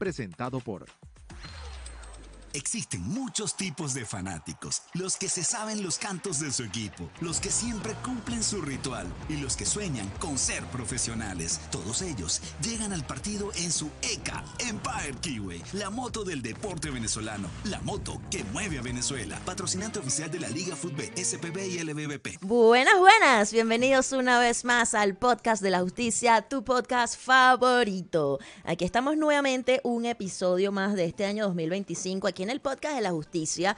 Presentado por... Existen muchos tipos de fanáticos, los que se saben los cantos de su equipo, los que siempre cumplen su ritual y los que sueñan con ser profesionales. Todos ellos llegan al partido en su EKA Empire Kiwi, la moto del deporte venezolano, la moto que mueve a Venezuela, patrocinante oficial de la Liga Fútbol SPB y LBBP. Buenas, bienvenidos una vez más al Podcast de la Justicia, tu podcast favorito. Aquí estamos nuevamente, un episodio más de este año 2025, aquí en el Podcast de la Justicia.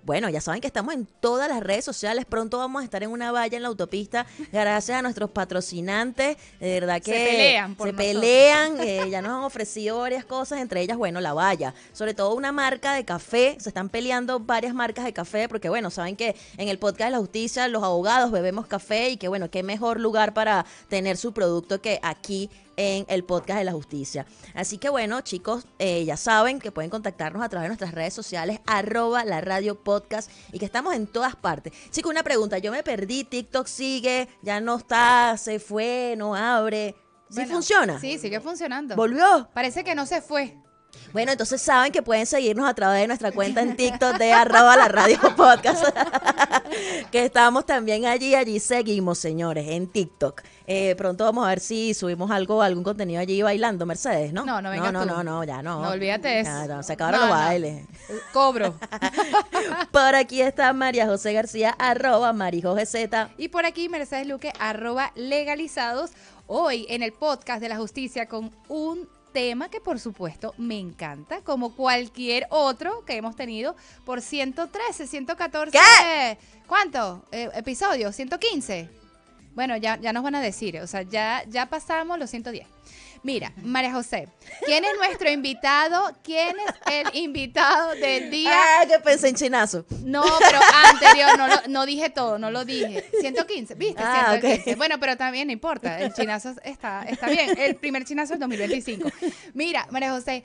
Bueno, ya saben que estamos en todas las redes sociales. Pronto vamos a estar en una valla en la autopista gracias a nuestros patrocinantes. De verdad que se pelean. Ya nos han ofrecido varias cosas, entre ellas, bueno, la valla. Sobre todo una marca de café. Se están peleando varias marcas de café porque, bueno, saben que en el Podcast de la Justicia los abogados bebemos café y que, bueno, qué mejor lugar para tener su producto que aquí en el Podcast de la Justicia. Así que bueno, chicos, ya saben que pueden contactarnos a través de nuestras redes sociales, @laradiopodcast, y que estamos en todas partes. Chicos, una pregunta, yo me perdí, TikTok sigue, ya no está, se fue, no abre. ¿Sí bueno, funciona? Sí, sigue funcionando. ¿Volvió? Parece que no se fue. Bueno, entonces saben que pueden seguirnos a través de nuestra cuenta en TikTok de @laradiopodcast. Que estamos también allí seguimos, señores, en TikTok. Pronto vamos a ver si subimos algún contenido allí bailando, Mercedes, ¿no? No, venga tú. No, ya no. No, olvídate de eso. Ya, se acabaron los bailes. Cobro. Por aquí está María José García, @MariJoGZ. Y por aquí Mercedes Luque, @legalizados. Hoy en el Podcast de la Justicia con un tema que por supuesto me encanta, como cualquier otro que hemos tenido por 113, 114... ¿Qué? ¿Cuánto? ¿Episodios? ¿115? Bueno, ya nos van a decir, o sea, ya pasamos los 110. Mira, María José, ¿quién es nuestro invitado? ¿Quién es el invitado del día? Ah, que pensé en chinazo. No, pero anterior, no dije todo, no lo dije. 115, ¿viste? 115. Okay. Bueno, pero también no importa, el chinazo está bien. El primer chinazo es 2025. Mira, María José,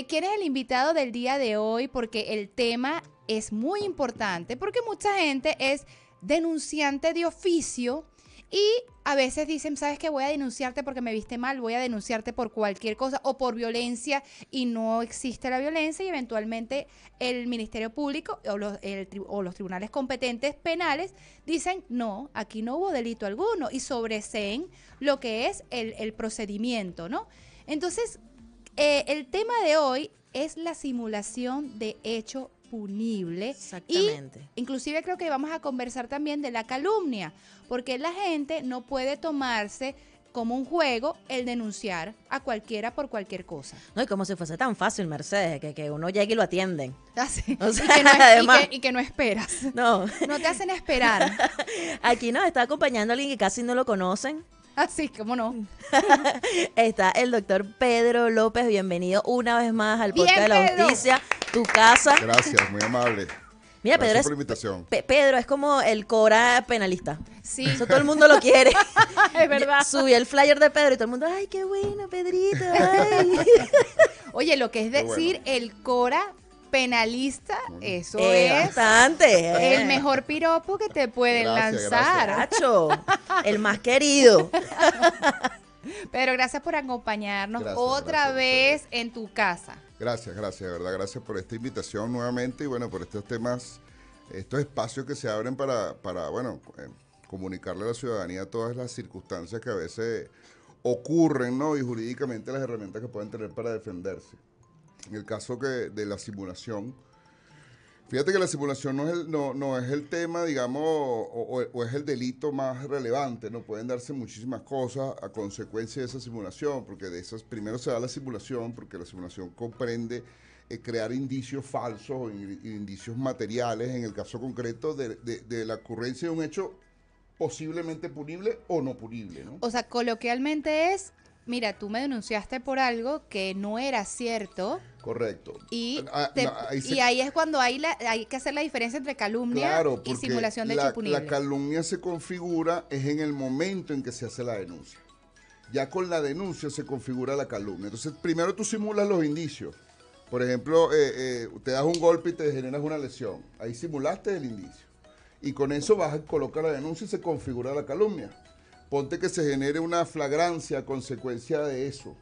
¿quién es el invitado del día de hoy? Porque el tema es muy importante, porque mucha gente es denunciante de oficio y a veces dicen, ¿sabes qué? Voy a denunciarte porque me viste mal, voy a denunciarte por cualquier cosa o por violencia, y no existe la violencia, y eventualmente el Ministerio Público o los tribunales competentes penales dicen, no, aquí no hubo delito alguno, y sobreseen lo que es el procedimiento, ¿no? Entonces, el tema de hoy es la simulación de hecho punible. Exactamente. Y inclusive creo que vamos a conversar también de la calumnia, porque la gente no puede tomarse como un juego el denunciar a cualquiera por cualquier cosa. No, y como si fuese tan fácil, Mercedes, que uno llegue y lo atienden. Así. O sea, además, y que no esperas. No. No te hacen esperar. Aquí nos está acompañando alguien que casi no lo conocen. Así, ¿cómo no? Está el doctor Pedro López. Bienvenido una vez más al Bien, Podcast de la Pedro. Justicia, tu casa. Gracias, muy amable. Mira, Gracias Pedro por la invitación. Pedro es como el Cora penalista. Sí. Eso todo el mundo lo quiere. Es verdad. Subí el flyer de Pedro y todo el mundo, ay, qué bueno, Pedrito. Ay. Oye, lo que es Qué decir bueno. el Cora penalista, eso es Bastante. el mejor piropo que te pueden Gracias, lanzar. Cacho, el más querido. Pero gracias por acompañarnos Gracias, otra gracias a vez en tu casa. Gracias, de verdad, gracias por esta invitación nuevamente y bueno, por estos temas, estos espacios que se abren para comunicarle a la ciudadanía todas las circunstancias que a veces ocurren, ¿no? Y jurídicamente las herramientas que pueden tener para defenderse. En el caso de la simulación, fíjate que la simulación no es el tema, digamos, o es el delito más relevante, ¿no? Pueden darse muchísimas cosas a consecuencia de esa simulación, porque de esas primero se da la simulación, porque la simulación comprende crear indicios falsos o indicios materiales, en el caso concreto de la ocurrencia de un hecho posiblemente punible o no punible, ¿no? O sea, coloquialmente es, mira, tú me denunciaste por algo que no era cierto. Correcto. Y, Ahí ahí es cuando hay que hacer la diferencia entre calumnia Claro, y porque simulación de hecho punible. la calumnia se configura es en el momento en que se hace la denuncia. Ya con la denuncia se configura la calumnia. Entonces, primero tú simulas los indicios. Por ejemplo, te das un golpe y te generas una lesión. Ahí simulaste el indicio. Y con eso vas a colocar la denuncia y se configura la calumnia. Ponte que se genere una flagrancia a consecuencia de eso.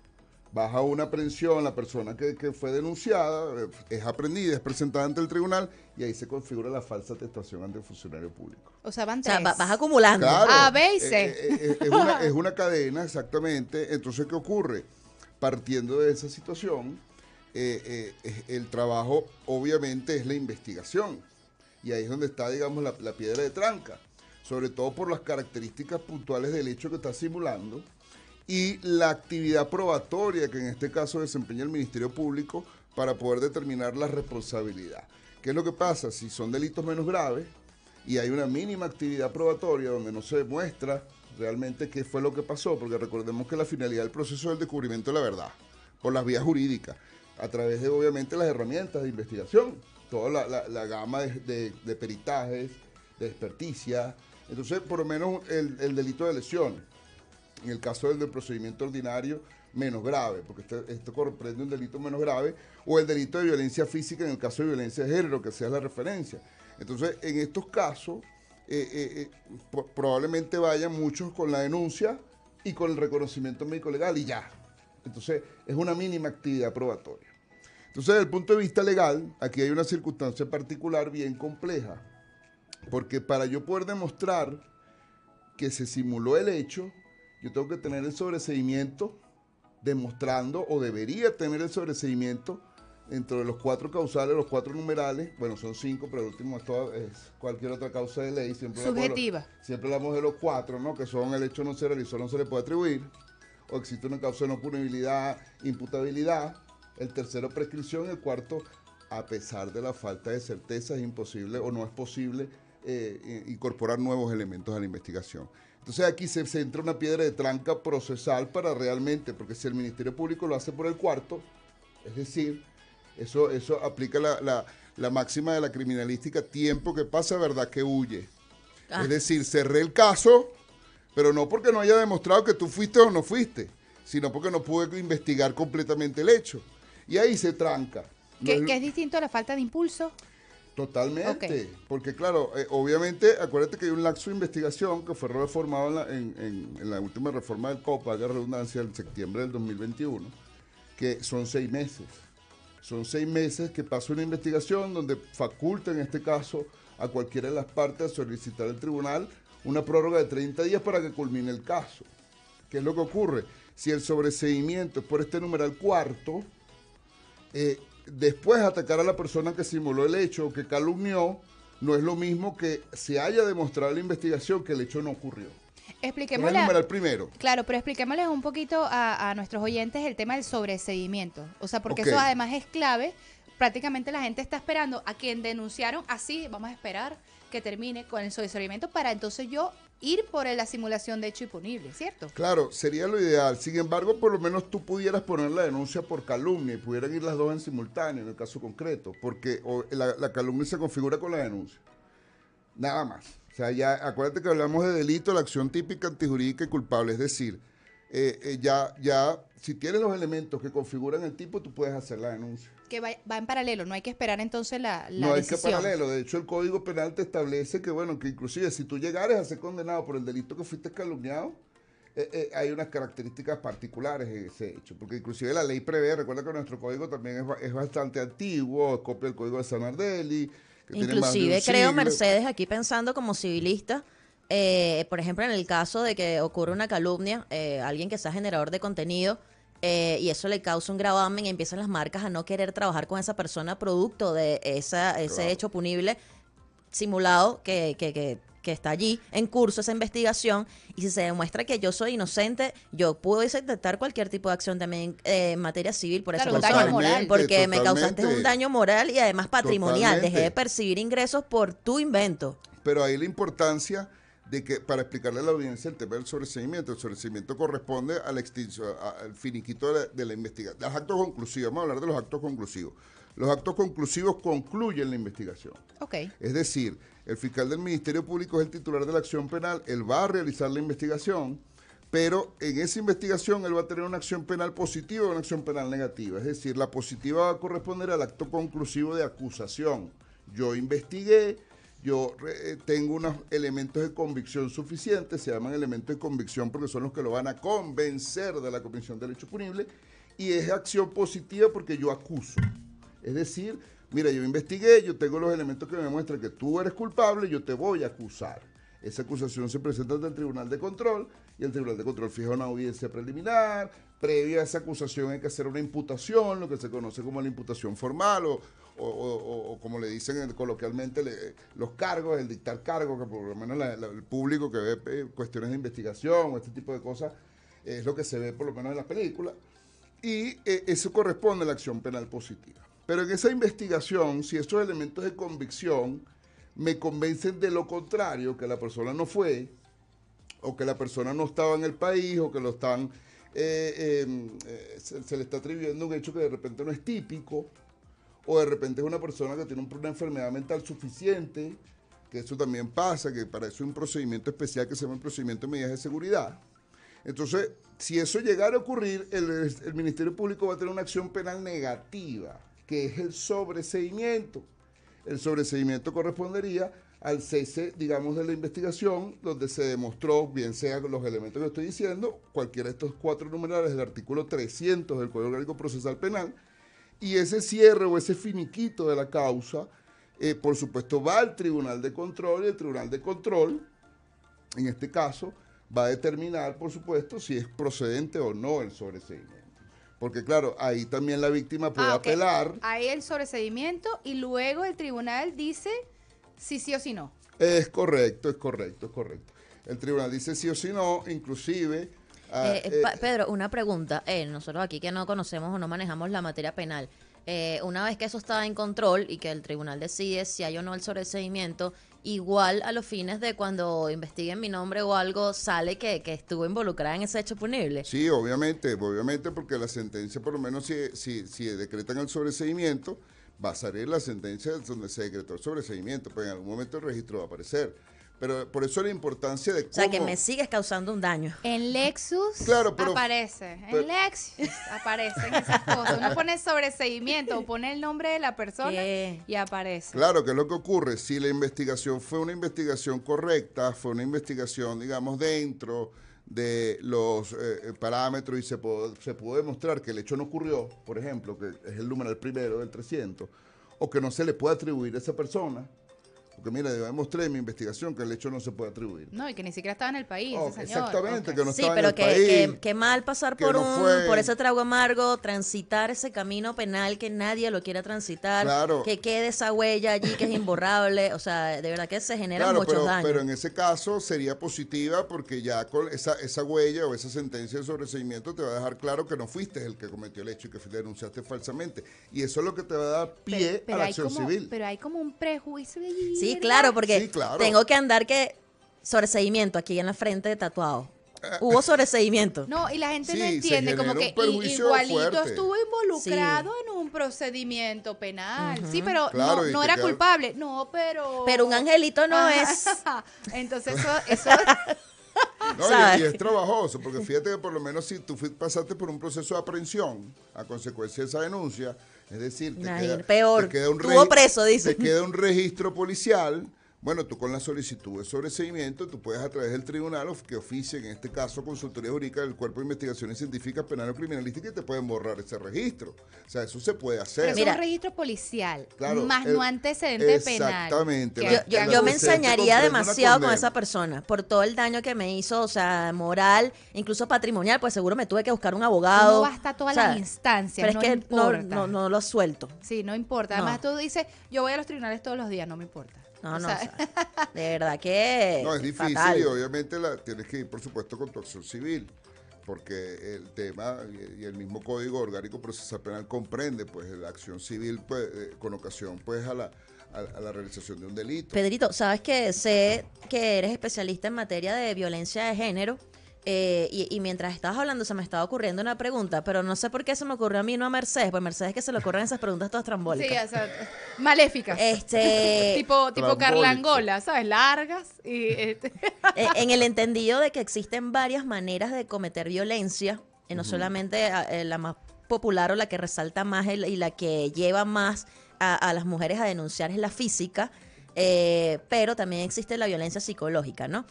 baja una aprehensión, la persona que fue denunciada es aprendida, es presentada ante el tribunal y ahí se configura la falsa atestación ante el funcionario público. O sea, van O sea, tres. vas acumulando. Claro, A, B y C. es una cadena, exactamente. Entonces, ¿qué ocurre? Partiendo de esa situación, el trabajo obviamente es la investigación. Y ahí es donde está, digamos, la piedra de tranca. Sobre todo por las características puntuales del hecho que está simulando y la actividad probatoria que en este caso desempeña el Ministerio Público para poder determinar la responsabilidad. ¿Qué es lo que pasa? Si son delitos menos graves y hay una mínima actividad probatoria donde no se demuestra realmente qué fue lo que pasó, porque recordemos que la finalidad del proceso es el descubrimiento de la verdad, por las vías jurídicas, a través de obviamente las herramientas de investigación, toda la gama de peritajes, de experticia. Entonces, por lo menos el delito de lesión, en el caso del procedimiento ordinario, menos grave, porque esto comprende un delito menos grave, o el delito de violencia física en el caso de violencia de género, que sea la referencia. Entonces, en estos casos, probablemente vayan muchos con la denuncia y con el reconocimiento médico legal y ya. Entonces, es una mínima actividad probatoria. Entonces, desde el punto de vista legal, aquí hay una circunstancia particular bien compleja, porque para yo poder demostrar que se simuló el hecho, yo tengo que tener el sobreseimiento demostrando, o debería tener el sobreseimiento dentro de los 4 causales, los 4 numerales, bueno, son 5, pero el último es cualquier otra causa de ley. Subjetiva. Siempre hablamos de los 4, ¿no? Que son el hecho no se realizó, no se le puede atribuir, o existe una causa de no punibilidad, imputabilidad, el tercero prescripción, el cuarto, a pesar de la falta de certeza, es imposible o no es posible incorporar nuevos elementos a la investigación. Entonces aquí se centra una piedra de tranca procesal para realmente, porque si el Ministerio Público lo hace por el cuarto, es decir, eso aplica la máxima de la criminalística, tiempo que pasa, verdad que huye. Es decir, cerré el caso, pero no porque no haya demostrado que tú fuiste o no fuiste, sino porque no pude investigar completamente el hecho. Y ahí se tranca. ¿Que es distinto a la falta de impulso? Totalmente, Okay. porque claro, obviamente, acuérdate que hay un laxo de investigación que fue reformado en la última reforma del COP, haga redundancia, en septiembre del 2021, que son 6 meses. Son 6 meses que pasa una investigación donde faculta, en este caso, a cualquiera de las partes a solicitar al tribunal una prórroga de 30 días para que culmine el caso. ¿Qué es lo que ocurre? Si el sobreseimiento es por este numeral cuarto, después atacar a la persona que simuló el hecho o que calumnió, no es lo mismo que se haya demostrado en la investigación que el hecho no ocurrió. Expliquémosle. Es el numeral primero. Claro, pero expliquémosles un poquito a nuestros oyentes el tema del sobreseimiento. O sea, porque Ok. eso además es clave. Prácticamente la gente está esperando a quien denunciaron, así vamos a esperar que termine con el sobreseimiento para entonces yo ir por la simulación de hecho impunible, ¿cierto? Claro, sería lo ideal. Sin embargo, por lo menos tú pudieras poner la denuncia por calumnia y pudieran ir las dos en simultáneo en el caso concreto, porque la calumnia se configura con la denuncia. Nada más. O sea, ya acuérdate que hablamos de delito, la acción típica, antijurídica y culpable. Es decir, si tienes los elementos que configuran el tipo, tú puedes hacer la denuncia. Que va en paralelo, no hay que esperar entonces la No hay que decisión. paralelo. De hecho, el Código Penal te establece que, bueno, que inclusive si tú llegares a ser condenado por el delito que fuiste calumniado, hay unas características particulares en ese hecho. Porque inclusive la ley prevé, recuerda que nuestro código también es bastante antiguo, copia del Código de San Nardelli. Inclusive creo, Mercedes, aquí pensando como civilista, por ejemplo, en el caso de que ocurra una calumnia, alguien que sea generador de contenido, y eso le causa un gravamen y empiezan las marcas a no querer trabajar con esa persona producto de ese hecho punible simulado que está allí en curso, esa investigación, y si se demuestra que yo soy inocente, yo puedo intentar cualquier tipo de acción también en materia civil por Claro, esa un daño persona, moral. porque me causaste Totalmente. un daño moral y además patrimonial, dejé de Totalmente. percibir ingresos por tu invento. Pero ahí la importancia de que, para explicarle a la audiencia el tema del sobreseimiento. El sobreseimiento corresponde a la extinción, al finiquito de la investigación. Los actos conclusivos, vamos a hablar de los actos conclusivos. Los actos conclusivos concluyen la investigación. Ok. Es decir, el fiscal del Ministerio Público es el titular de la acción penal, él va a realizar la investigación, pero en esa investigación él va a tener una acción penal positiva y una acción penal negativa. Es decir, la positiva va a corresponder al acto conclusivo de acusación. Yo investigué, yo tengo unos elementos de convicción suficientes, se llaman elementos de convicción porque son los que lo van a convencer de la comisión del hecho punible, y es acción positiva porque yo acuso. Es decir, mira, yo investigué, yo tengo los elementos que me demuestran que tú eres culpable, yo te voy a acusar. Esa acusación se presenta ante el Tribunal de Control y el Tribunal de Control fija una audiencia preliminar. Previo a esa acusación hay que hacer una imputación, lo que se conoce como la imputación formal o como le dicen coloquialmente los cargos, el dictar cargos, que por lo menos el público que ve cuestiones de investigación o este tipo de cosas es lo que se ve por lo menos en las películas. Y eso corresponde a la acción penal positiva. Pero en esa investigación, si estos elementos de convicción me convencen de lo contrario, que la persona no fue, o que la persona no estaba en el país, o que lo están se le está atribuyendo un hecho que de repente no es típico, o de repente es una persona que tiene una enfermedad mental suficiente, que eso también pasa, que para eso hay un procedimiento especial que se llama el procedimiento de medidas de seguridad. Entonces, si eso llegara a ocurrir, el Ministerio Público va a tener una acción penal negativa, que es el sobreseimiento. El sobreseimiento correspondería al cese, digamos, de la investigación, donde se demostró, bien sea los elementos que estoy diciendo, cualquiera de estos 4 numerales del artículo 300 del Código Orgánico Procesal Penal, y ese cierre o ese finiquito de la causa, por supuesto, va al Tribunal de Control, y el Tribunal de Control, en este caso, va a determinar, por supuesto, si es procedente o no el sobreseimiento. Porque claro, ahí también la víctima puede apelar. Hay el sobreseimiento y luego el tribunal dice si sí o si no. Es correcto. El tribunal dice sí o si no, inclusive... Pedro, una pregunta. Nosotros aquí que no conocemos o no manejamos la materia penal, una vez que eso está en control y que el tribunal decide si hay o no el sobreseimiento, igual a los fines de cuando investiguen mi nombre o algo, sale que estuvo involucrada en ese hecho punible. Sí, obviamente, porque la sentencia, por lo menos si decretan el sobreseimiento, va a salir la sentencia donde se decretó el sobreseimiento, pues en algún momento el registro va a aparecer. Pero por eso la importancia de cómo... O sea, que me sigues causando un daño. En Lexus aparece. Pero, en Lexus aparecen esas cosas. Uno pone sobreseimiento o pone el nombre de la persona y aparece. Claro, ¿qué es lo que ocurre? Si la investigación fue una investigación correcta, fue una investigación, digamos, dentro de los parámetros y se pudo demostrar que el hecho no ocurrió, por ejemplo, que es el numeral primero del 300, o que no se le puede atribuir a esa persona, porque mira, yo demostré en mi investigación que el hecho no se puede atribuir. No, y que ni siquiera estaba en el país, ese señor. Exactamente, Okay. que no Sí, estaba en pero el país. que mal pasar que no por ese trago amargo, transitar ese camino penal que nadie lo quiera transitar, Claro. que quede esa huella allí que es imborrable, o sea, de verdad que se generan muchos daños. Pero en ese caso sería positiva porque ya con esa huella o esa sentencia de sobreseimiento te va a dejar claro que no fuiste el que cometió el hecho y que denunciaste falsamente. Y eso es lo que te va a dar pie a la acción civil. Pero hay como un prejuicio allí. Sí, ¿verdad? claro, porque Sí, claro. tengo que andar sobreseimiento aquí en la frente tatuado. Hubo sobreseimiento. No, y la gente no Sí, se entiende, como genera que un perjuicio igualito fuerte. estuvo involucrado en un procedimiento penal. Sí, pero Claro, y no te era queda- culpable. No, pero... Pero un angelito no Ajá. es. Entonces eso No, ¿sabes? y es trabajoso, porque fíjate que por lo menos si tú pasaste por un proceso de aprehensión a consecuencia de esa denuncia, es decir, Peor. te queda un Estuvo preso, dice. te queda un registro policial. Bueno, tú con la solicitud de sobreseimiento, tú puedes a través del tribunal que oficie, en este caso, Consultoría Jurídica del Cuerpo de Investigaciones Científicas, Penal o Criminalística, y te pueden borrar ese registro. O sea, eso se puede hacer. pero es Mira. un registro policial, Claro, más no antecedente penal. Exactamente. Que- Yo La me docente ensañaría comprende una demasiado con condena. esa persona por todo el daño que me hizo, o sea, moral, incluso patrimonial, pues seguro me tuve que buscar un abogado. Uno va hasta todas O sea, las instancias, pero no es que importa. no lo suelto. Sí, no importa. No. Además, tú dices, yo voy a los tribunales todos los días, no me importa. No, O no, sea, o sea, de verdad que No, es difícil fatal. y obviamente tienes que ir, por supuesto, con tu acción civil, porque el tema y el mismo Código Orgánico Procesal Penal comprende, pues, la acción civil, pues, con ocasión, pues, a la realización de un delito. Pedrito, sabes que sé que eres especialista en materia de violencia de género. Y mientras estabas hablando se me estaba ocurriendo una pregunta, pero no sé por qué se me ocurrió a mí, no a Mercedes, pues Mercedes que se le ocurren esas preguntas todas sí, trambólicas. o sea, maléficas. Tipo, tipo Trambólico. Carlangola, ¿sabes? Largas y en el entendido de que existen varias maneras de cometer violencia, no solamente la más popular o la que resalta más y la que lleva más a las mujeres a denunciar es la física, pero también existe la violencia psicológica, ¿no?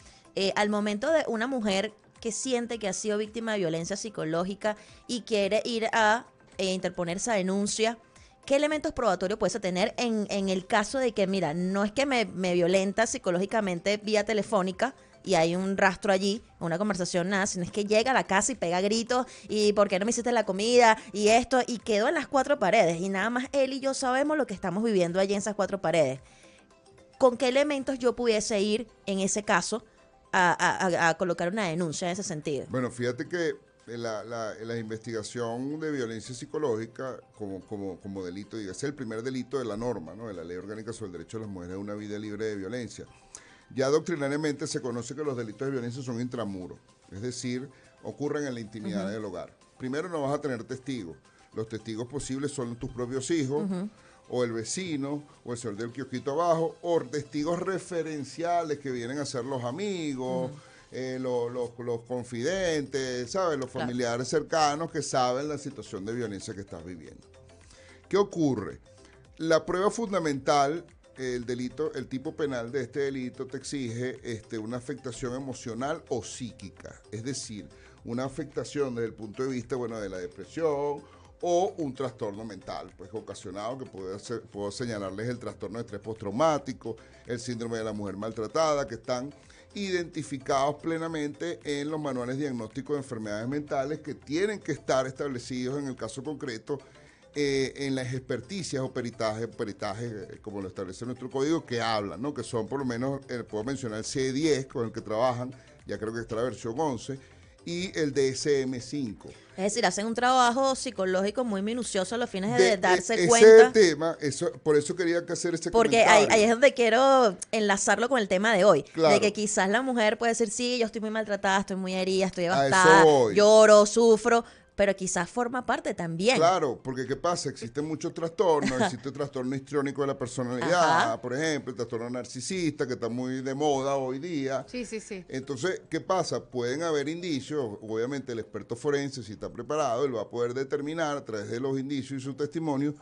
Al momento de una mujer que siente que ha sido víctima de violencia psicológica y quiere ir a interponer esa denuncia, ¿qué elementos probatorios puede tener en el caso de que, mira, no es que me violenta psicológicamente vía telefónica y hay un rastro allí, una conversación, nada, sino es que llega a la casa y pega gritos y ¿por qué no me hiciste la comida? Y esto, y quedó en las cuatro paredes y nada más él y yo sabemos lo que estamos viviendo allí en esas cuatro paredes? ¿Con qué elementos yo pudiese ir en ese caso a colocar una denuncia en ese sentido? Bueno, fíjate que la investigación de violencia psicológica como delito, y es el primer delito de la norma, ¿no?, de la Ley Orgánica sobre el Derecho de las Mujeres a una vida libre de violencia. Ya doctrinariamente se conoce que los delitos de violencia son intramuros, es decir, ocurren en la intimidad del hogar. Primero, no vas a tener testigos. Los testigos posibles son tus propios hijos, o el vecino, o el señor del kiosquito abajo, o testigos referenciales que vienen a ser los amigos, los confidentes, ¿sabes? Los familiares cercanos que saben la situación de violencia que estás viviendo. ¿Qué ocurre? La prueba fundamental, el delito, el tipo penal de este delito te exige una afectación emocional o psíquica, es decir, una afectación desde el punto de vista, bueno, de la depresión o un trastorno mental, pues ocasionado, que puedo señalarles el trastorno de estrés postraumático, el síndrome de la mujer maltratada, que están identificados plenamente en los manuales diagnósticos de enfermedades mentales que tienen que estar establecidos en el caso concreto en las experticias o peritajes, como lo establece nuestro código, que hablan, ¿no?, que son por lo menos, puedo mencionar el CE10 con el que trabajan, ya creo que está la versión 11, y el DSM-5. Es decir, hacen un trabajo psicológico muy minucioso a los fines de darse cuenta. Ese es el tema, por eso quería hacer ese porque comentario. ahí es donde quiero enlazarlo con el tema de hoy. Claro. De que quizás la mujer puede decir, sí, yo estoy muy maltratada, estoy muy herida, estoy A devastada, eso voy. lloro, sufro, pero quizás forma parte también. Claro, porque ¿qué pasa? Existen muchos trastornos, existe el trastorno histriónico de la personalidad, por ejemplo, el trastorno narcisista, que está muy de moda hoy día. Sí, sí, sí. Entonces, ¿qué pasa? Pueden haber indicios, obviamente el experto forense, si está preparado, él va a poder determinar a través de los indicios y su testimonio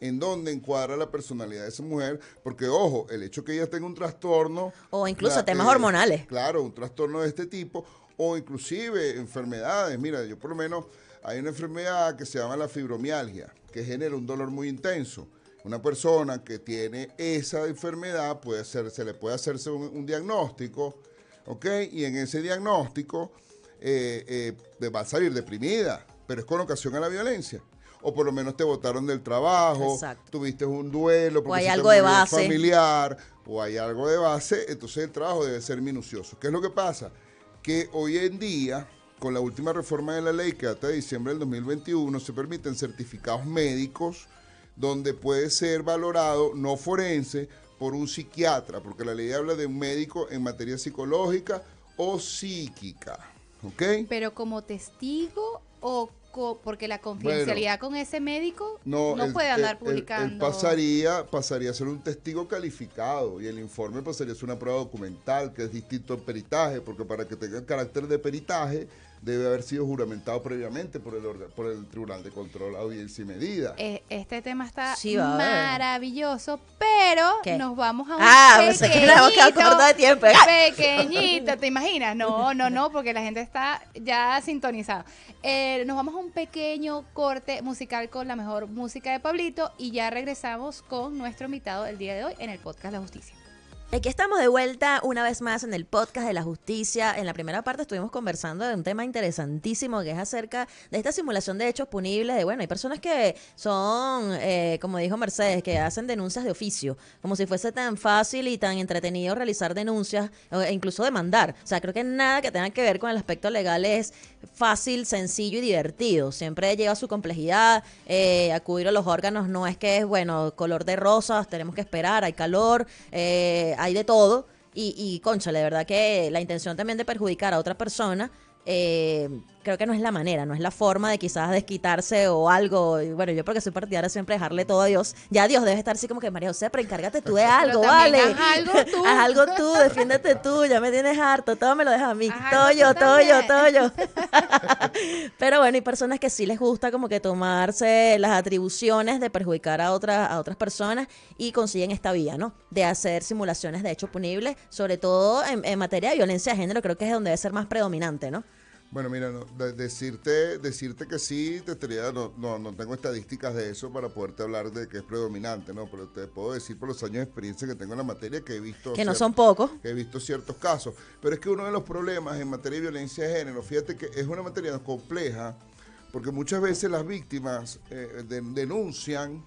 en dónde encuadra la personalidad de esa mujer, porque ojo, el hecho que ella tenga un trastorno... O incluso temas hormonales. Claro, un trastorno de este tipo, o inclusive enfermedades. Mira, yo por lo menos... Hay una enfermedad que se llama la fibromialgia, que genera un dolor muy intenso. Una persona que tiene esa enfermedad se le puede hacerse un diagnóstico, ¿ok? Y en ese diagnóstico va a salir deprimida, pero es con ocasión a la violencia. O por lo menos te botaron del trabajo, tuviste un duelo, porque o hay se algo te de murió un base. familiar, o hay algo de base, entonces el trabajo debe ser minucioso. ¿Qué es lo que pasa? Que hoy en día, con la última reforma de la ley que data de diciembre del 2021, se permiten certificados médicos donde puede ser valorado no forense por un psiquiatra, porque la ley habla de un médico en materia psicológica o psíquica, ¿ok? Pero como testigo o porque la confidencialidad con ese médico no puede andar publicando. Él pasaría a ser un testigo calificado y el informe pasaría a ser una prueba documental, que es distinto al peritaje, porque para que tenga el carácter de peritaje debe haber sido juramentado previamente por el Tribunal de Control, Audiencia y Medida. Este tema está Sí, maravilloso, pero ¿qué? nos vamos a un pensé que nos hemos quedado cortos de tiempo. pequeñito, ¿te imaginas? No, porque la gente está ya sintonizada. Nos vamos a un pequeño corte musical con la mejor música de Pablito y ya regresamos con nuestro invitado el día de hoy en el podcast La Justicia. Aquí estamos de vuelta una vez más en el podcast de la justicia. En la primera parte estuvimos conversando de un tema interesantísimo que es acerca de esta simulación de hechos punibles. Bueno, hay personas que son, como dijo Mercedes, que hacen denuncias de oficio, como si fuese tan fácil y tan entretenido realizar denuncias e incluso demandar. O sea, creo que nada que tenga que ver con el aspecto legal es fácil, sencillo y divertido. Siempre lleva su complejidad. Acudir a los órganos no es que es, bueno, color de rosas, tenemos que esperar, hay calor, hay de todo y cónchale, de verdad que la intención también de perjudicar a otra persona creo que no es la manera, no es la forma de quizás desquitarse o algo. Y bueno, yo porque soy partidaria siempre dejarle todo a Dios. Ya Dios debe estar así como que María José, pero encárgate tú de algo, ¿vale? Haz algo tú. Haz algo tú, defiéndete tú, ya me tienes harto, todo me lo dejas a mí. Haz Todo algo tú yo. Pero bueno, hay personas que sí les gusta como que tomarse las atribuciones de perjudicar a otras personas y consiguen esta vía, ¿no? De hacer simulaciones de hechos punibles, sobre todo en materia de violencia de género, creo que es donde debe ser más predominante, ¿no? Bueno, mira, decirte que sí, no tengo estadísticas de eso para poderte hablar de que es predominante, ¿no? Pero te puedo decir por los años de experiencia que tengo en la materia que he visto... Que no son pocos. Que he visto ciertos casos. Pero es que uno de los problemas en materia de violencia de género, fíjate que es una materia compleja, porque muchas veces las víctimas denuncian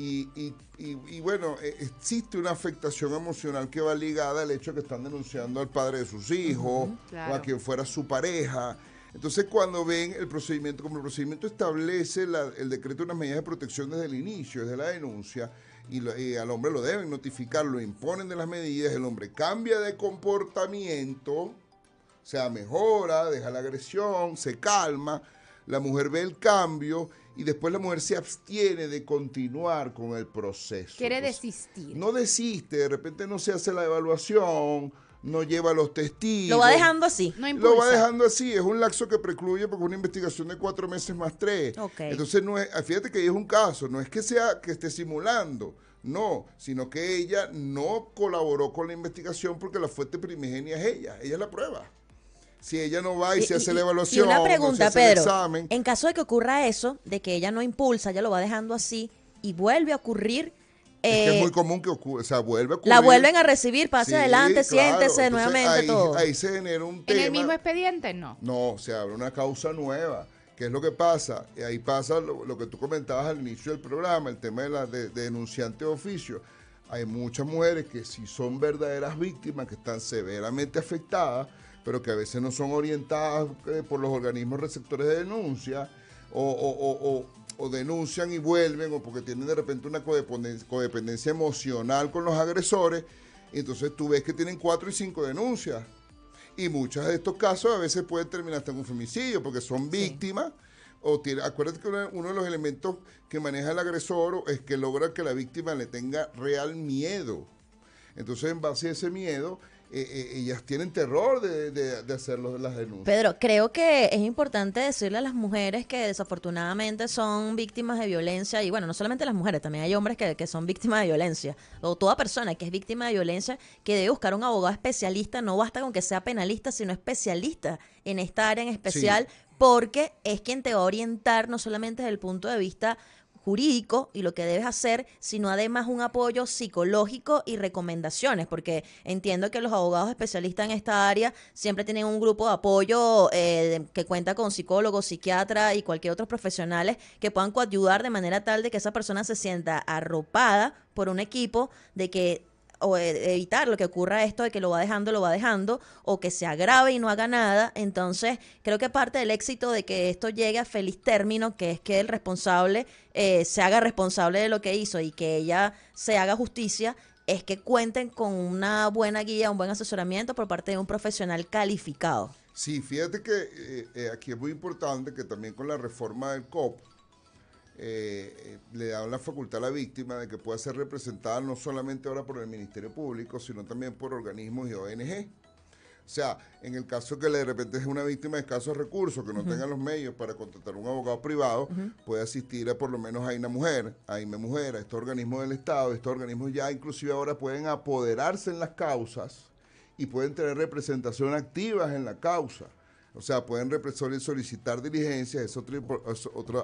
y bueno, existe una afectación emocional que va ligada al hecho de que están denunciando al padre de sus hijos, claro, o a quien fuera su pareja. Entonces, cuando ven el procedimiento, como el procedimiento establece el decreto de unas medidas de protección desde el inicio, desde la denuncia, y al hombre lo deben notificar, lo imponen de las medidas, el hombre cambia de comportamiento, o sea, mejora, deja la agresión, se calma, la mujer ve el cambio y después la mujer se abstiene de continuar con el proceso. Quiere desistir. No desiste, de repente no se hace la evaluación, no lleva los testigos. Lo va dejando así. No impulsa. Lo va dejando así, es un lapso que precluye porque es una investigación de 4 meses más 3. Okay. Entonces, no es, fíjate que ahí es un caso, no es que esté simulando, no, sino que ella no colaboró con la investigación porque la fuente primigenia es ella es la prueba. Si ella no va y se hace la evaluación, y una pregunta, no se hace Pedro, el examen. en caso de que ocurra eso, de que ella no impulsa, ella lo va dejando así y vuelve a ocurrir, es que es muy común que ocurra, o sea, vuelve a ocurrir. la vuelven a recibir, pase Sí, adelante, claro. siéntese Entonces, nuevamente todo. Ahí se genera un tema. ¿En el mismo expediente? No. No, se abre una causa nueva. ¿Qué es lo que pasa? Y ahí pasa lo que tú comentabas al inicio del programa, el tema de denunciante de oficio. Hay muchas mujeres que sí son verdaderas víctimas, que están severamente afectadas, pero que a veces no son orientadas por los organismos receptores de denuncia, o denuncian y vuelven, o porque tienen de repente una codependencia emocional con los agresores, y entonces tú ves que tienen 4 y 5 denuncias. Y muchos de estos casos a veces pueden terminar hasta en un femicidio, porque son víctimas, acuérdate que uno de los elementos que maneja el agresor es que logra que la víctima le tenga real miedo. Entonces, en base a ese miedo, ellas tienen terror de hacer las denuncias. Pedro, creo que es importante decirle a las mujeres que desafortunadamente son víctimas de violencia, y bueno, no solamente las mujeres, también hay hombres que son víctimas de violencia, o toda persona que es víctima de violencia, que debe buscar un abogado especialista, no basta con que sea penalista, sino especialista en esta área en especial, porque es quien te va a orientar no solamente desde el punto de vista jurídico y lo que debes hacer, sino además un apoyo psicológico y recomendaciones, porque entiendo que los abogados especialistas en esta área siempre tienen un grupo de apoyo que cuenta con psicólogos, psiquiatras y cualquier otros profesionales que puedan coayudar de manera tal de que esa persona se sienta arropada por un equipo, de que o evitar lo que ocurra esto de que lo va dejando, o que se agrave y no haga nada. Entonces, creo que parte del éxito de que esto llegue a feliz término, que es que el responsable se haga responsable de lo que hizo y que ella se haga justicia, es que cuenten con una buena guía, un buen asesoramiento por parte de un profesional calificado. Sí, fíjate que aquí es muy importante que también con la reforma del COP, le dan la facultad a la víctima de que pueda ser representada no solamente ahora por el Ministerio Público, sino también por organismos y ONG. O sea, en el caso que de repente es una víctima de escasos recursos, que no tenga los medios para contratar un abogado privado, puede asistir a por lo menos a INA Mujer, a IME Mujer, a estos organismos del Estado. Estos organismos ya inclusive ahora pueden apoderarse en las causas y pueden tener representación activas en la causa. O sea, pueden solicitar diligencias, es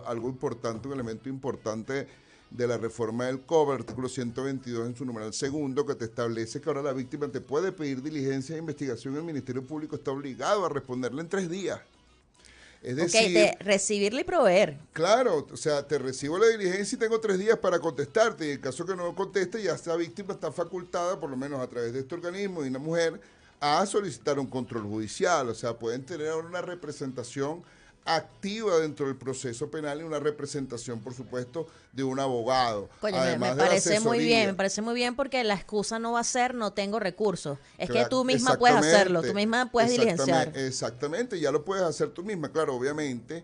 algo importante, un elemento importante de la reforma del COP, el artículo 122 en su numeral segundo, que te establece que ahora la víctima te puede pedir diligencia de investigación y el Ministerio Público está obligado a responderle en 3 días. Es decir, de recibirla y proveer. Claro, o sea, te recibo la diligencia y tengo 3 días para contestarte, y en caso que no conteste, ya esta víctima está facultada, por lo menos a través de este organismo y una mujer, a solicitar un control judicial. O sea, pueden tener ahora una representación activa dentro del proceso penal y una representación, por supuesto, de un abogado. Coño, me parece muy bien porque la excusa no va a ser no tengo recursos. Es que tú misma puedes hacerlo, tú misma puedes diligenciar. Exactamente, ya lo puedes hacer tú misma. Claro, obviamente,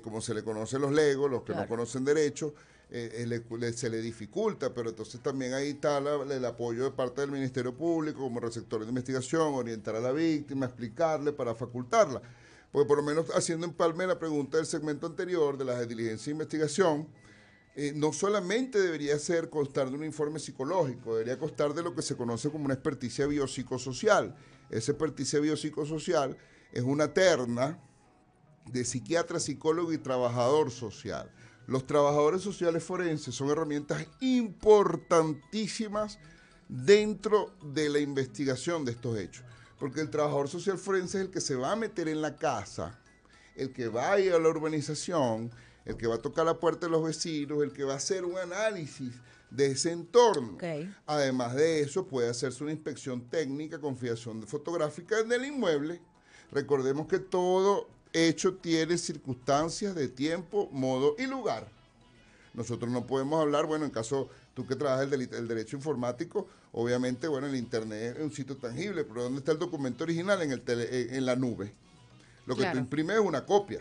como se le conoce los legos, los que no conocen derecho, se le dificulta, pero entonces también ahí está el apoyo de parte del Ministerio Público como receptor de investigación, orientar a la víctima, explicarle para facultarla. Porque por lo menos haciendo empalme la pregunta del segmento anterior de las diligencias de investigación, no solamente debería constar de un informe psicológico, debería constar de lo que se conoce como una experticia biopsicosocial. Esa experticia biopsicosocial es una terna de psiquiatra, psicólogo y trabajador social. Los trabajadores sociales forenses son herramientas importantísimas dentro de la investigación de estos hechos, porque el trabajador social forense es el que se va a meter en la casa, el que va a ir a la urbanización, el que va a tocar la puerta de los vecinos, el que va a hacer un análisis de ese entorno. Okay. Además de eso, puede hacerse una inspección técnica con fijación fotográfica del inmueble. Recordemos que todo hecho tiene circunstancias de tiempo, modo y lugar. Nosotros no podemos hablar, bueno, en caso tú que trabajas el derecho informático, obviamente, bueno, el internet es un sitio tangible, pero ¿dónde está el documento original? En la nube. Lo que tú imprimes es una copia,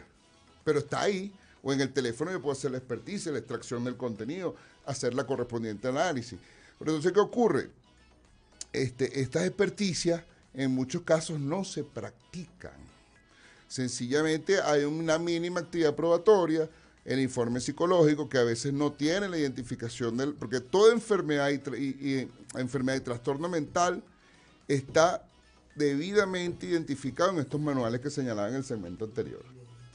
pero está ahí. O en el teléfono yo puedo hacer la experticia, la extracción del contenido, hacer la correspondiente análisis. Pero entonces, ¿qué ocurre? Estas experticias en muchos casos no se practican. Sencillamente hay una mínima actividad probatoria, el informe psicológico, que a veces no tiene la identificación porque toda enfermedad enfermedad y trastorno mental está debidamente identificado en estos manuales que señalaba en el segmento anterior.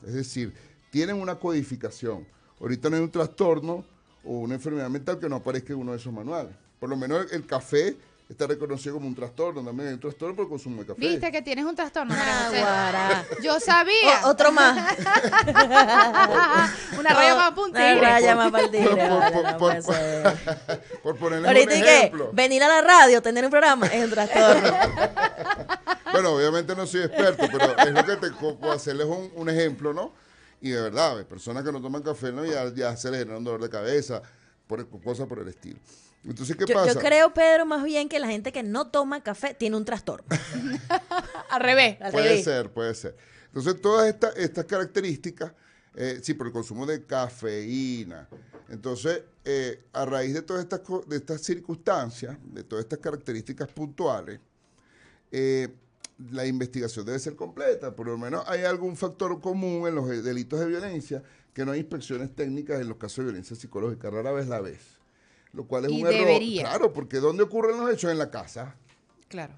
Es decir, tienen una codificación. Ahorita no hay un trastorno o una enfermedad mental que no aparezca en uno de esos manuales. Por lo menos el café está reconocido como un trastorno. También hay un trastorno por el consumo de café. ¿Viste que tienes un trastorno? Guara. Yo sabía. Otro más. Una raya más para un Una tigre. raya más para el tigre. Por ponerles Ahorita un y que ejemplo. venir a la radio, tener un programa, es un trastorno. Bueno, obviamente no soy experto, pero es lo que te puedo hacerles un ejemplo, ¿no? Y de verdad, hay personas que no toman café, ¿no? Ya se les genera un dolor de cabeza, cosas por el estilo. Entonces, ¿qué pasa? Yo creo, Pedro, más bien que la gente que no toma café tiene un trastorno. Al revés. Puede ser. Entonces, todas estas características, sí, por el consumo de cafeína. Entonces, a raíz de todas estas circunstancias, de todas estas características puntuales, la investigación debe ser completa. Por lo menos hay algún factor común en los delitos de violencia, que no hay inspecciones técnicas en los casos de violencia psicológica, rara vez la ves. Lo cual es un error. Claro, porque ¿dónde ocurren los hechos? En la casa. Claro.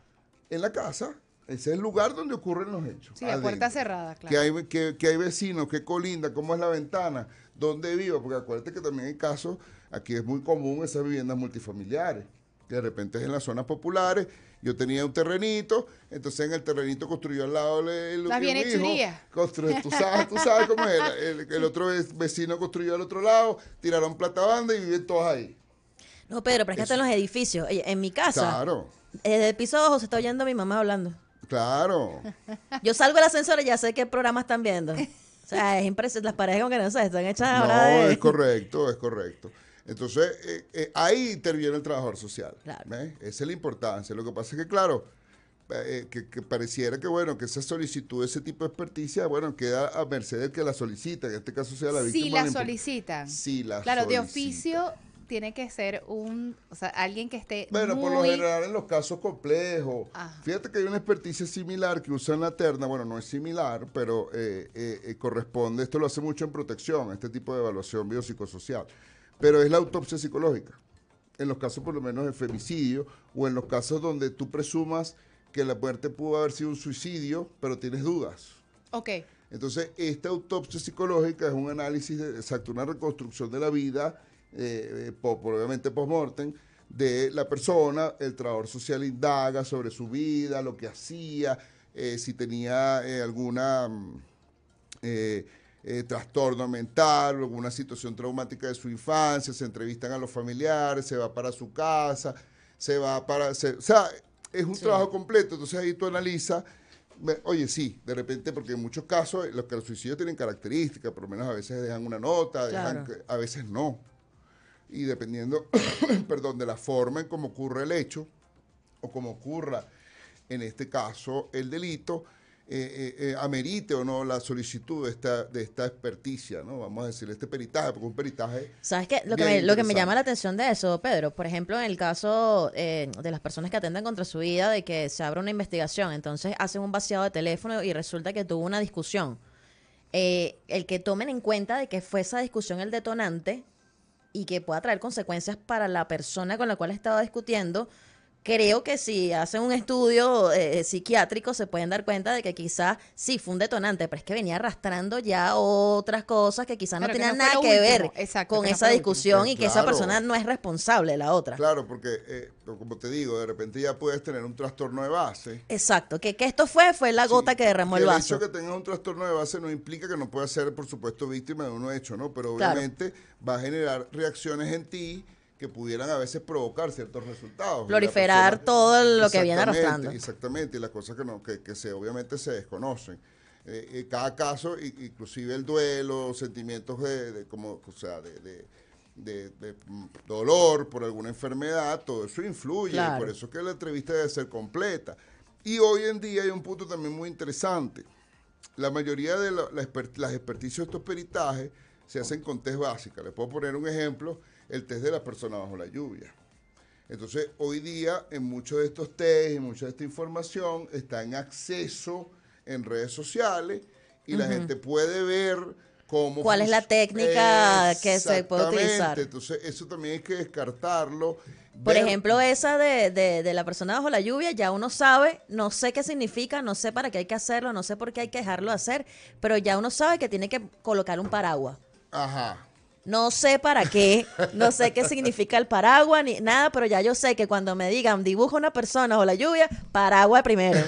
En la casa. Ese es el lugar donde ocurren los hechos. Sí, a puerta cerrada, claro. Que hay vecinos, que colinda, cómo es la ventana, dónde vivo. Porque acuérdate que también hay casos, aquí es muy común esas viviendas multifamiliares, que de repente es en las zonas populares. Yo tenía un terrenito, entonces en el terrenito construyó al lado Las bien hechurías. Tú sabes cómo es. El otro vecino construyó al otro lado, tiraron plata banda y viven todos ahí. No, Pedro, pero es que hasta en los edificios. Oye, en mi casa, Claro, desde el piso abajo se está oyendo a mi mamá hablando. claro. Yo salgo del ascensor y ya sé qué programa están viendo. O sea, es impresionante. Las paredes como que no sé, están hechas ahora No, de... es correcto. Entonces, ahí interviene el trabajador social. Claro. ¿Ves? Esa es la importancia. Lo que pasa es que, claro, que pareciera que, bueno, que esa solicitud, ese tipo de experticia, bueno, queda a merced del que la solicita. En este caso sea la víctima. Si la solicitan. Sí, la Claro, de solicitan. oficio tiene que ser alguien que esté Bueno, por lo general en los casos complejos. Ajá. Fíjate que hay una experticia similar que usan la terna, bueno, no es similar, pero corresponde, esto lo hace mucho en protección, este tipo de evaluación biopsicosocial, pero es la autopsia psicológica, en los casos por lo menos de femicidio o en los casos donde tú presumas que la muerte pudo haber sido un suicidio, pero tienes dudas. Ok. Entonces, esta autopsia psicológica es un análisis, una reconstrucción de la vida, obviamente post-mortem, de la persona. El trabajador social indaga sobre su vida, lo que hacía, si tenía alguna trastorno mental, alguna situación traumática de su infancia, se entrevistan a los familiares, se va para su casa, o sea, es un trabajo completo. Entonces ahí tú analizas, oye, sí, de repente, porque en muchos casos los suicidios tienen características, por lo menos a veces dejan una nota, Claro. a veces no. Y dependiendo, perdón, de la forma en cómo ocurre el hecho, o cómo ocurra, en este caso, el delito, amerite o no la solicitud de esta experticia, ¿no? Vamos a decir, este peritaje, porque un peritaje... ¿Sabes qué? Lo bien que me interesante. llama la atención de eso, Pedro, por ejemplo, en el caso de las personas que atentan contra su vida, de que se abre una investigación, entonces hacen un vaciado de teléfono y resulta que tuvo una discusión. El que tomen en cuenta de que fue esa discusión el detonante y que pueda traer consecuencias para la persona con la cual estaba discutiendo, creo que si hacen un estudio psiquiátrico se pueden dar cuenta de que quizás sí fue un detonante, pero es que venía arrastrando ya otras cosas que quizás no Claro, que tenían no fue nada lo que ver último. Exacto, con que no esa fue lo último. discusión y que esa Claro. persona no es responsable de la otra. Claro, porque, como te digo, de repente ya puedes tener un trastorno de base. Exacto, que esto fue la gota Sí, que derramó y el el vaso. hecho que tengas un trastorno de base no implica que no puedas ser, por supuesto, víctima de uno hecho, ¿no? Pero Claro. obviamente va a generar reacciones en ti que pudieran a veces provocar ciertos resultados. Y la Proliferar persona- todo lo que viene Exactamente, arrastrando. Exactamente, y las cosas que no, que obviamente se desconocen. Cada caso, inclusive el duelo, sentimientos como, o sea, de dolor por alguna enfermedad, todo eso influye. Claro. Por eso es que la entrevista debe ser completa. Y hoy en día hay un punto también muy interesante. La mayoría de las experticias de estos peritajes se hacen con test básicas. Les puedo poner un ejemplo, el test de la persona bajo la lluvia. Entonces, hoy día, en muchos de estos test y mucha de esta información está en acceso en redes sociales y la gente puede ver cómo... ¿Cuál es la técnica que se puede utilizar? Exactamente. Entonces, eso también hay que descartarlo. Por Ver- ejemplo, esa de la persona bajo la lluvia, ya uno sabe, no sé qué significa, no sé para qué hay que hacerlo, no sé por qué hay que dejarlo hacer, pero ya uno sabe que tiene que colocar un paraguas. Ajá. No sé para qué, no sé qué significa el paraguas ni nada, pero ya yo sé que cuando me digan dibuja una persona bajo la lluvia, paraguas primero.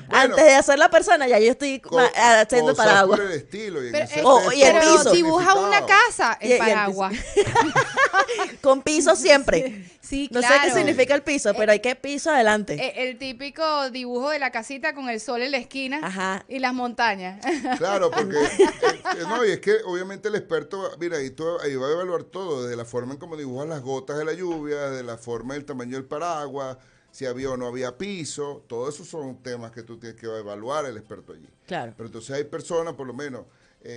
Bueno, Antes de hacer la persona, ya yo estoy haciendo cosas paraguas. por el estilo. Y en Pero, ese Oh, test y el todo piso. dibuja una significado. casa, Y el el paraguas. Con piso siempre. Sí, No claro. sé qué significa el piso, pero hay que piso adelante. El típico dibujo de la casita con el sol en la esquina Ajá. y las montañas. Claro, porque no, y es que obviamente el experto, mira, ahí va a evaluar todo, desde la forma en cómo dibujas las gotas de la lluvia, desde la forma del tamaño del paraguas, si había o no había piso, todo eso son temas que tú tienes que evaluar el experto allí. Claro. Pero entonces hay personas, por lo menos,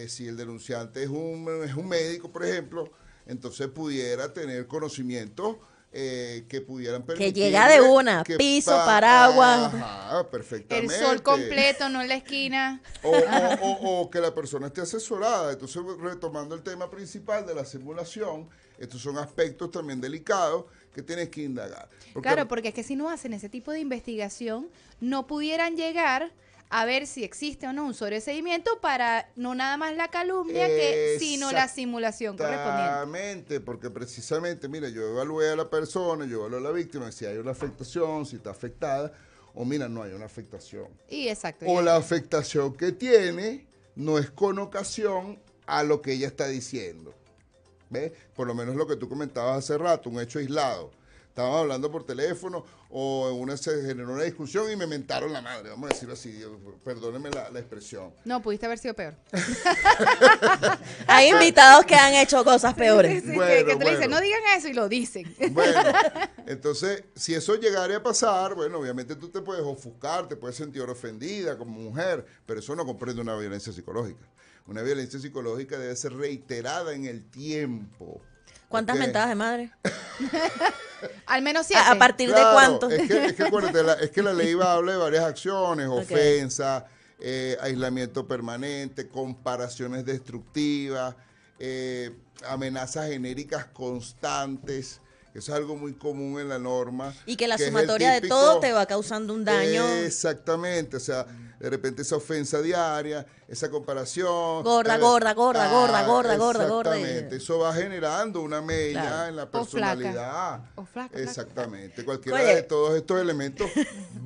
si el denunciante es un médico, por ejemplo, entonces pudiera tener conocimientos que pudieran permitir llega de una, piso, paraguas. Ajá, perfectamente. El sol completo, no en la esquina. O que la persona esté asesorada. Entonces, retomando el tema principal de la simulación, estos son aspectos también delicados que tienes que indagar. Claro, porque es que si no hacen ese tipo de investigación, no pudieran llegar a ver si existe o no un sobreseimiento para no nada más la calumnia, sino la simulación correspondiente. Exactamente, porque precisamente, mira, yo evalué a la persona, yo evalué a la víctima, si hay una afectación, si está afectada, o mira, no hay una afectación. Y exacto. O la afectación que tiene no es con ocasión a lo que ella está diciendo. ¿Ves? Por lo menos lo que tú comentabas hace rato, un hecho aislado. Estábamos hablando por teléfono o se generó una discusión y me mentaron la madre, vamos a decirlo así, perdónenme la expresión. No, pudiste haber sido peor. Hay invitados que han hecho cosas peores. Sí, Bueno, que te dicen, bueno. no digan eso y lo dicen. Bueno, entonces, si eso llegara a pasar, bueno, obviamente tú te puedes ofuscar, te puedes sentir ofendida como mujer, pero eso no comprende una violencia psicológica. Una violencia psicológica debe ser reiterada en el tiempo. ¿Cuántas ¿Ok? mentadas de madre? Al menos 7. ¿A partir de Claro, cuánto? Es que acuérdate, es que la ley habla de varias acciones, Ok. ofensa, aislamiento permanente, comparaciones destructivas, amenazas genéricas constantes. Eso es algo muy común en la norma. Y que la es el sumatoria de típico- todo te va causando un daño. Exactamente, o sea, de repente esa ofensa diaria, esa comparación. Gorda, gorda, gorda, gorda, gorda, gorda, gorda. Exactamente, eso va generando una mella Claro. en la O flaca. personalidad. O flaca, Exactamente, cualquiera Oye. de todos estos elementos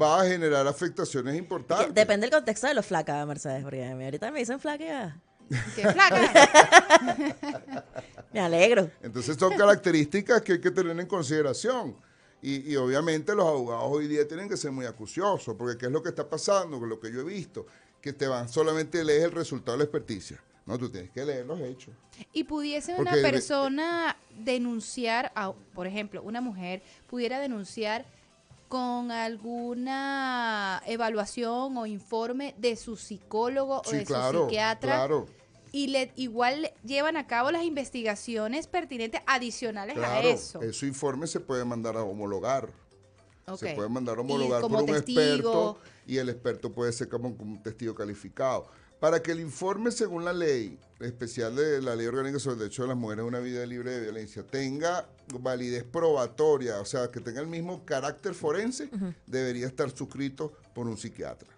va a generar afectaciones importantes. Depende del contexto de lo flaca, Mercedes, porque a mí ahorita me dicen flaca y ya. ¡Qué flaca! Me alegro. Entonces son características que hay que tener en consideración. Y obviamente los abogados hoy día tienen que ser muy acuciosos, porque ¿qué es lo que está pasando? Con lo que yo he visto, que te van solamente lees el resultado de la experticia. No, tú tienes que leer los hechos. Y pudiese una Porque persona denunciar, por ejemplo, una mujer pudiera denunciar con alguna evaluación o informe de su psicólogo o Sí, de claro, su psiquiatra. claro. Y igual llevan a cabo las investigaciones pertinentes adicionales a Claro, eso. ese informe se puede mandar a homologar. Ok. Se puede mandar a Y homologar como por un testigo. experto y el experto puede ser como un testigo calificado. Para que el informe, según la ley especial de la Ley Orgánica sobre el Derecho de las Mujeres a una vida libre de violencia, tenga validez probatoria, o sea, que tenga el mismo carácter forense, debería estar suscrito por un psiquiatra.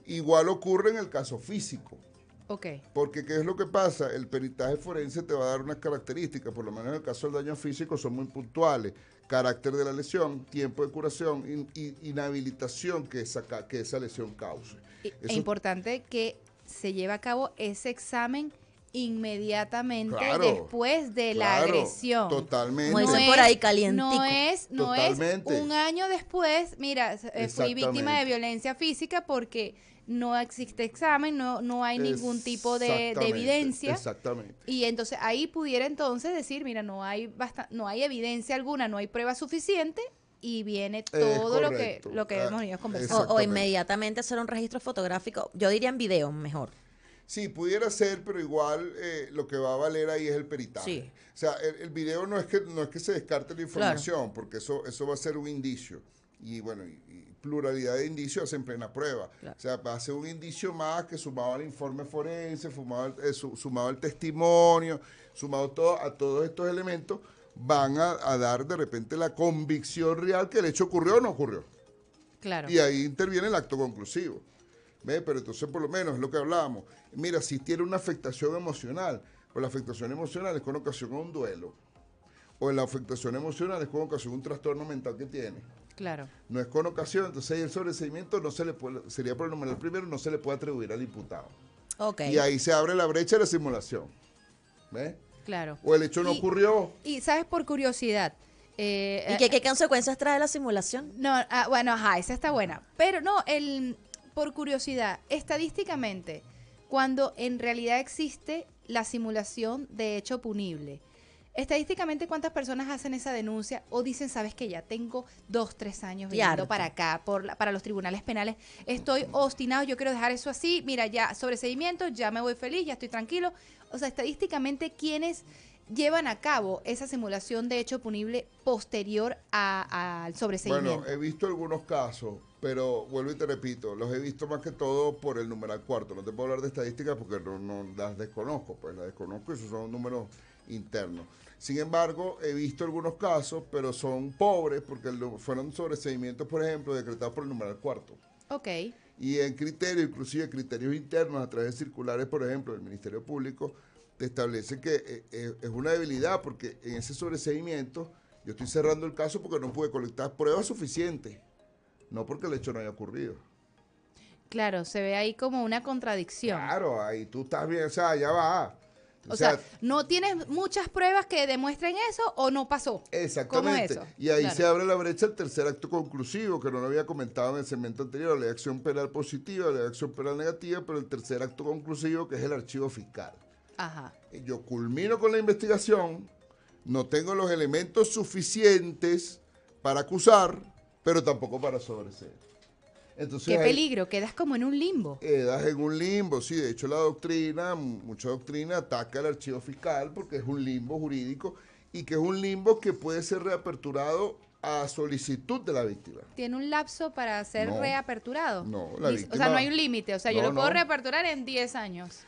Igual ocurre en el caso físico. Ok. Porque ¿qué es lo que pasa? El peritaje forense te va a dar unas características, por lo menos en el caso del daño físico son muy puntuales. Carácter de la lesión, tiempo de curación, inhabilitación que esa lesión cause. Es importante que se lleve a cabo ese examen inmediatamente después de la agresión. Totalmente. Como dicen por ahí, calientico. No es un año después, mira, fui víctima de violencia física porque no existe examen, no hay ningún tipo de evidencia. Exactamente. Y entonces ahí pudiera entonces decir, mira, no hay evidencia alguna, no hay prueba suficiente y viene todo lo que hemos ido conversando. O inmediatamente hacer un registro fotográfico, yo diría en video mejor. Sí, pudiera ser, pero igual lo que va a valer ahí es el peritaje. Sí. O sea, el video no es que se descarte la información, porque eso va a ser un indicio. Y bueno, y pluralidad de indicios en plena prueba. Claro. O sea, va a ser un indicio más que sumado al informe forense, sumado al testimonio, sumado a todos estos elementos, van a dar de repente la convicción real que el hecho ocurrió o no ocurrió. Claro. Y ahí interviene el acto conclusivo. ¿Ve? Pero entonces por lo menos es lo que hablábamos. Mira, si tiene una afectación emocional, pues la afectación emocional es con ocasión a un duelo. O la afectación emocional es con ocasión a un trastorno mental que tiene. Claro. No es con ocasión, entonces el sobreseimiento no se le puede, sería por el numeral primero, no se le puede atribuir al imputado. Okay. Y ahí se abre la brecha de la simulación. ¿Ves? Claro. O el hecho no ocurrió. Y sabes, por curiosidad. ¿Y qué consecuencias trae la simulación? No, bueno, esa está buena. Pero no, por curiosidad, estadísticamente, cuando en realidad existe la simulación de hecho punible, estadísticamente, ¿cuántas personas hacen esa denuncia o dicen, sabes que ya tengo 2, 3 años viniendo para acá, para los tribunales penales, estoy obstinado, yo quiero dejar eso así, mira, ya sobreseimiento, ya me voy feliz, ya estoy tranquilo? O sea, estadísticamente, ¿quiénes llevan a cabo esa simulación de hecho punible posterior al sobreseimiento? Bueno, he visto algunos casos, pero vuelvo y te repito, los he visto más que todo por el numeral cuarto. No te puedo hablar de estadísticas porque no las desconozco, pues las desconozco y esos son números internos. Sin embargo, he visto algunos casos, pero son pobres porque fueron sobreseimientos, por ejemplo, decretados por el numeral cuarto. Ok. Y en criterios, inclusive criterios internos a través de circulares, por ejemplo, del Ministerio Público, te establece que es una debilidad porque en ese sobreseimiento yo estoy cerrando el caso porque no pude colectar pruebas suficientes, no porque el hecho no haya ocurrido. Claro, se ve ahí como una contradicción. Claro, ahí tú estás bien, o sea, ya va. O sea, ¿no tienes muchas pruebas que demuestren eso o no pasó? Exactamente. ¿Cómo es eso? Y ahí Claro. se abre la brecha al tercer acto conclusivo, que no lo había comentado en el segmento anterior, la ley de acción penal positiva, la ley de acción penal negativa, pero el tercer acto conclusivo, que es el archivo fiscal. Ajá. Yo culmino con la investigación, no tengo los elementos suficientes para acusar, pero tampoco para sobreseer. Entonces, Qué peligro, quedas como en un limbo. Quedas en un limbo, sí, de hecho la doctrina, mucha doctrina ataca al archivo fiscal porque es un limbo jurídico y que es un limbo que puede ser reaperturado a solicitud de la víctima. ¿Tiene un lapso para ser reaperturado? No, la víctima... O sea, no hay un límite, o sea, yo No, lo puedo no. reaperturar en 10 años.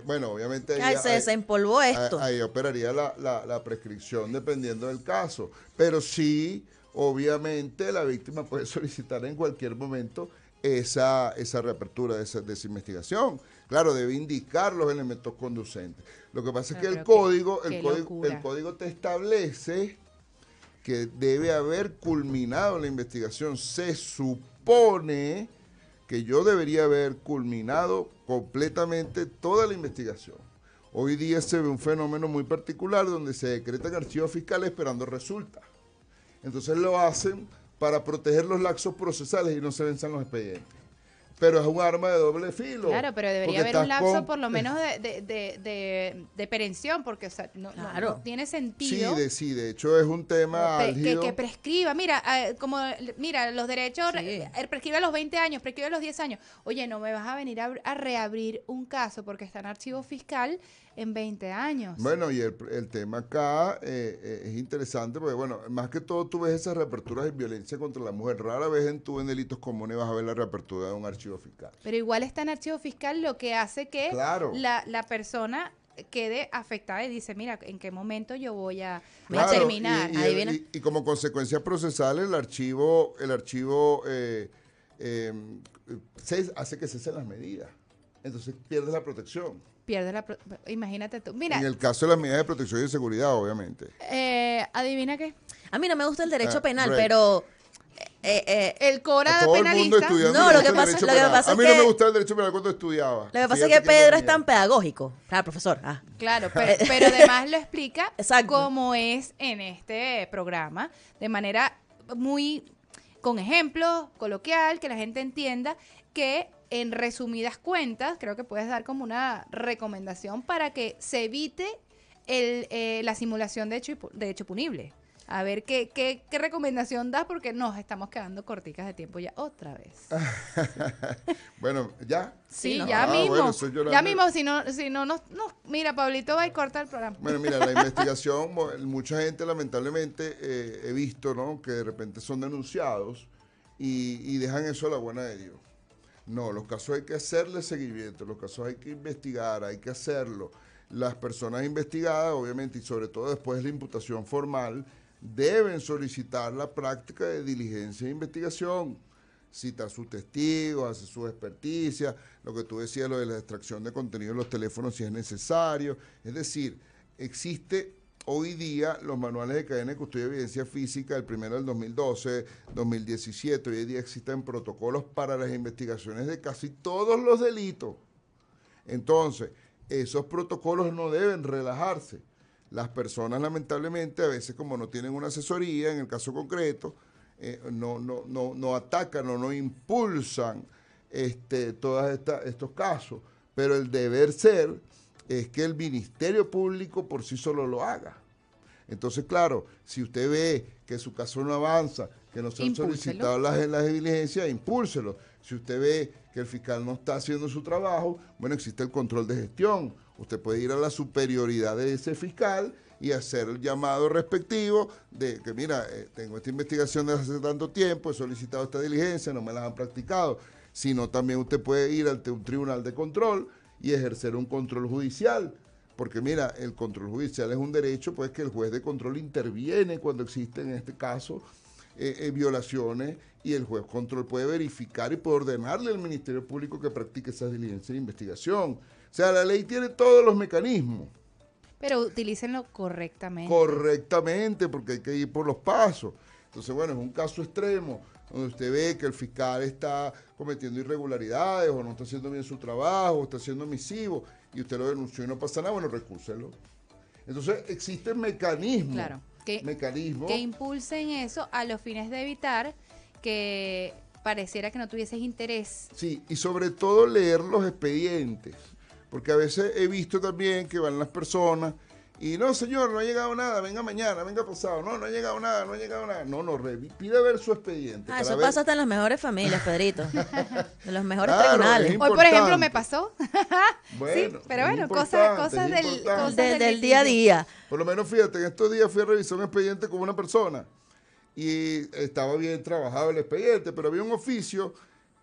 Bueno, obviamente... Ay, se desempolvó esto. Ahí operaría la prescripción dependiendo del caso, pero sí... Obviamente la víctima puede solicitar en cualquier momento esa reapertura de esa investigación. Claro, debe indicar los elementos conducentes. Lo que pasa es que el código te establece que debe haber culminado la investigación. Se supone que yo debería haber culminado completamente toda la investigación. Hoy día se ve un fenómeno muy particular donde se decretan archivos fiscales esperando resultas. Entonces lo hacen para proteger los lapsos procesales y no se venzan los expedientes. Pero es un arma de doble filo. Claro, pero debería haber un lapso por lo menos de perención, porque o sea, no tiene sentido. Sí, de hecho es un tema álgido. Que prescriba. Mira, los derechos, prescribe a los 20 años, prescribe a los 10 años. Oye, no me vas a venir a reabrir un caso porque está en archivo fiscal en 20 años. Bueno, y el tema acá es interesante porque, bueno, más que todo tú ves esas reaperturas de violencia contra la mujer. Rara vez tú en delitos comunes vas a ver la reapertura de un archivo archivo fiscal. Pero igual está en archivo fiscal, lo que hace que Claro. la persona quede afectada y dice, mira, ¿en qué momento yo voy a Claro, terminar? Ahí viene. y como consecuencia procesal el archivo hace que cesen las medidas. Entonces pierdes la protección. Pierde imagínate tú. Mira, En el caso de las medidas de protección y de seguridad, obviamente. adivina qué. A mí no me gusta el derecho penal, Break. pero... El Cora A todo el mundo penalista. estudiando No, le lo gusta que el pasa- derecho lo que penal. pasa A es mí no que- me gustaba el derecho penal cuando estudiaba. Lo que pasa es Fíjate que Pedro es ironía. tan pedagógico. Claro, profesor. Claro, pero además lo explica Exacto. cómo es en este programa, de manera muy, con ejemplos, coloquial, que la gente entienda que en resumidas cuentas, creo que puedes dar como una recomendación para que se evite la simulación de hecho punible. A ver qué recomendación das, porque nos estamos quedando corticas de tiempo ya otra vez. Bueno, ¿ya? Sí, ¿no? ya Ah, mismo. bueno, estoy llorando. Ya mismo, si no, mira, Pablito va y corta el programa. Bueno, mira, la investigación, mucha gente lamentablemente he visto, ¿no? Que de repente son denunciados y dejan eso a la buena de Dios. No, los casos hay que hacerle seguimiento, los casos hay que investigar, hay que hacerlo. Las personas investigadas, obviamente, y sobre todo después de la imputación formal, deben solicitar la práctica de diligencia e investigación, citar sus testigos, hacer su experticia, lo que tú decías, lo de la extracción de contenido en los teléfonos si es necesario. Es decir, existe hoy día los manuales de cadena de custodia de evidencia física, el primero del 2012, 2017, hoy día existen protocolos para las investigaciones de casi todos los delitos. Entonces, esos protocolos no deben relajarse. Las personas, lamentablemente, a veces como no tienen una asesoría, en el caso concreto, no atacan o no impulsan todos estos casos. Pero el deber ser es que el Ministerio Público por sí solo lo haga. Entonces, claro, si usted ve que su caso no avanza, que no se han Impúlselo. solicitado las diligencias, impúlselo. Si usted ve que el fiscal no está haciendo su trabajo, bueno, existe el control de gestión. Usted puede ir a la superioridad de ese fiscal y hacer el llamado respectivo de que, mira, tengo esta investigación desde hace tanto tiempo, he solicitado esta diligencia, no me las han practicado. Sino también usted puede ir ante un tribunal de control y ejercer un control judicial. Porque mira, el control judicial es un derecho, pues que el juez de control interviene cuando existen, en este caso, violaciones, y el juez control puede verificar y puede ordenarle al Ministerio Público que practique esas diligencias de investigación. O sea, la ley tiene todos los mecanismos. Pero utilícenlo correctamente. Correctamente, porque hay que ir por los pasos. Entonces, bueno, es un caso extremo, donde usted ve que el fiscal está cometiendo irregularidades, o no está haciendo bien su trabajo, o está siendo omisivo, y usted lo denunció y no pasa nada, bueno, recúrselo. Entonces, existen mecanismos. Claro, mecanismos. que impulsen eso a los fines de evitar que pareciera que no tuvieses interés. Sí, y sobre todo leer los expedientes, porque a veces he visto también que van las personas y no, señor, no ha llegado nada, venga mañana, venga pasado, no ha llegado nada, no ha llegado nada. No, pide ver su expediente. para eso ver. pasa hasta en las mejores familias, Pedrito. En los mejores Claro, tribunales. es Hoy, por ejemplo, importante. me pasó. Bueno, Sí, pero es bueno, importante, cosas es del, importante. cosas Del día a día. Por lo menos, fíjate, en estos días fui a revisar un expediente con una persona y estaba bien trabajado el expediente, pero había un oficio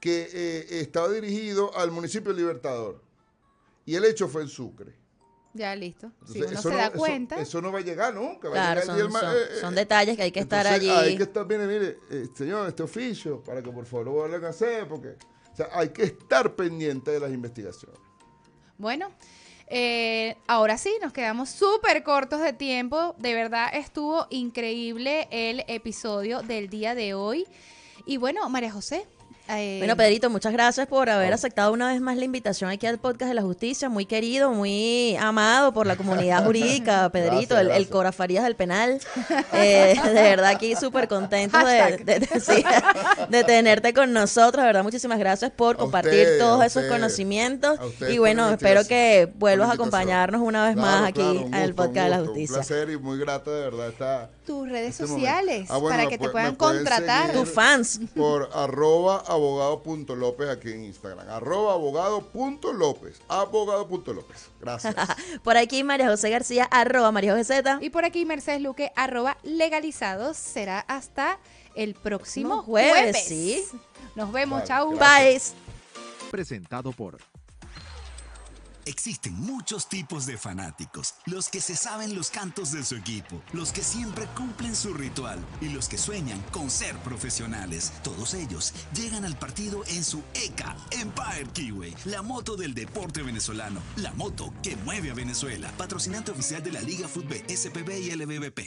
que estaba dirigido al municipio de Libertador y el hecho fue en Sucre. Ya, listo. Si Entonces, uno eso se no- da eso- cuenta. Eso no va a llegar nunca. Va Claro, a llegar el día son detalles que hay que estar entonces, allí. Hay que estar, mire, señor, este oficio, para que por favor lo vuelvan a hacer, porque o sea, hay que estar pendiente de las investigaciones. Bueno, ahora sí, nos quedamos súper cortos de tiempo. De verdad estuvo increíble el episodio del día de hoy. Y bueno, María José. Bueno, Pedrito, muchas gracias por haber aceptado una vez más la invitación aquí al Podcast de la Justicia. Muy querido, muy amado por la comunidad jurídica, Pedrito, Gracias, el gracias. Cora Farías del penal. De verdad, aquí súper contentos sí, de tenerte con nosotros. De verdad, muchísimas gracias por A compartir ustedes, todos a esos ustedes. conocimientos. A ustedes Y por bueno, la espero investigación, que vuelvas a por la invitación. acompañarnos una vez más aquí un al gusto, Podcast de la un Justicia. Un placer y muy grata, de verdad, está Tus redes este sociales, momento. Bueno, para que te me puedan pueden contratar. seguir Tus fans. por @abogado.lopez aquí en Instagram. @abogado.lopez. Abogado.lopez. Gracias. Por aquí, María José García, @María José Z. Y por aquí, Mercedes Luque, @legalizados. Será hasta el próximo No, jueves, sí. Nos vemos, Vale, chau. gracias. Bye. Presentado por... Existen muchos tipos de fanáticos, los que se saben los cantos de su equipo, los que siempre cumplen su ritual y los que sueñan con ser profesionales. Todos ellos llegan al partido en su EKA Empire Kiwi, la moto del deporte venezolano, la moto que mueve a Venezuela, patrocinante oficial de la Liga Fútbol, SPB y LBBP.